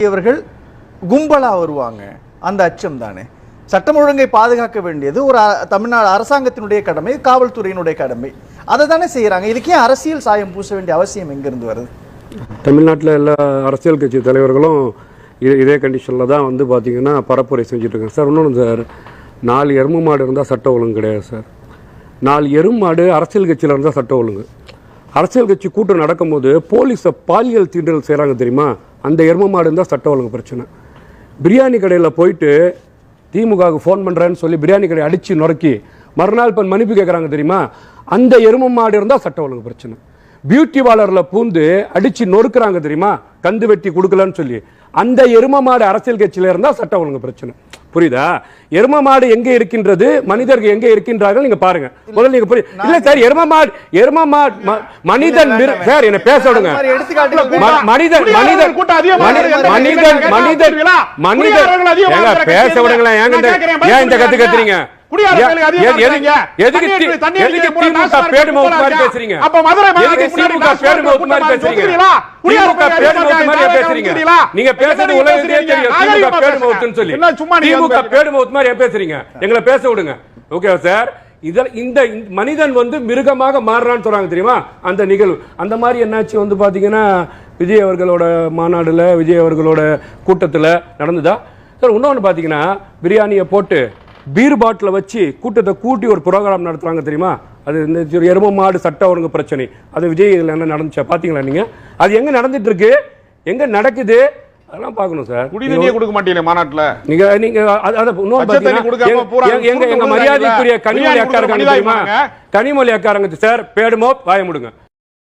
இவர்கள் கும்பலா வருவாங்க, அந்த அச்சம் தானே. சட்டம் ஒழுங்கை பாதுகாக்க வேண்டியது ஒரு தமிழ்நாடு அரசாங்கத்தினுடைய கடமை, காவல்துறையினுடைய கடமை. அதை தானே செய்யறாங்க. இதுக்கே அரசியல் சாயம் பூச வேண்டிய அவசியம் எங்கிருந்து வருது? தமிழ்நாட்டில் எல்லா அரசியல் கட்சி தலைவர்களும் இதே கண்டிஷனில் தான் வந்து பார்த்தீங்கன்னா பரப்புரை செஞ்சுட்டு இருக்காங்க சார். இன்னொன்று சார், 4 எருமை மாடு இருந்தால் சட்ட ஒழுங்கு கிடையாது சார். 4 எருமை மாடு அரசியல் கட்சியில் இருந்தால் சட்ட ஒழுங்கு. அரசியல் கட்சி கூட்டம் நடக்கும்போது போலீஸை பாலியல் தீண்டல் செய்கிறாங்க தெரியுமா, அந்த எருமை மாடு இருந்தால் சட்ட ஒழுங்கு பிரச்சனை. பிரியாணி கடையில் போயிட்டு திமுகவுக்கு ஃபோன் பண்ணுறேன்னு சொல்லி பிரியாணி கடையை அடித்து நொறுக்கி மறுநாள் இப்போ மன்னிப்பு கேட்குறாங்க தெரியுமா, அந்த எருமை மாடு இருந்தால் சட்ட ஒழுங்கு பிரச்சனை. பியூட்டி பார்லரில் பூந்து அடித்து நொறுக்குறாங்க தெரியுமா, கந்து வெட்டி கொடுக்கலன்னு சொல்லி, அந்த எருமை மாடு அரசியல் கட்சியில் இருந்தால் சட்ட ஒழுங்கு பிரச்சனை. புரியுதா? எருமை மாடு எங்கே இருக்கின்றது, மனிதர்கள் எங்கே இருக்கின்றார்கள் நீங்க பாருங்க. முதல்ல நீங்க புரியுது இல்ல சார். எருமை மாடு மனிதன் சார், என்ன பேச விடுங்க. மனிதன் மனிதன் மனிதன் மனிதன் மனிதன் பேச விடுங்களேன். ஏன் இந்த கத்து கத்துறீங்க? இந்த மனிதன் வந்து மிருகமாக மாறுறான்னு சொல்றாங்க தெரியுமா, அந்த நிகழ்வு. அந்த மாதிரி என்னாச்சு வந்து பாத்தீங்கன்னா விஜய் அவர்களோட மாநாடுல, விஜய் அவர்களோட கூட்டத்துல நடந்ததா சார். இன்னொன்னு பாத்தீங்கன்னா பிரியாணியை போட்டு பீர் பாட்டில் வச்சு கூட்டத்தை கூட்டி ஒரு புரோகிராம் நடத்துறாங்க தெரியுமா, அது இந்த எருமை மாடு சட்ட ஒழுங்கு பிரச்சனை. அது விஜய் என்ன நடந்துச்சா பாத்தீங்களா நீங்க? அது எங்க நடந்துட்டு இருக்கு, எங்க நடக்குது, அதெல்லாம் பார்க்கணும் சார். குடிநீரே கொடுக்க மாட்டீங்க மாநாட்டுல. நீங்க எங்க மரியாதைக்குரிய கனிமொழி அக்கா இருக்காங்க தெரியுமா, கனிமொழி அக்கா இருங்க சார், பேடுமோ வாய முடுங்க.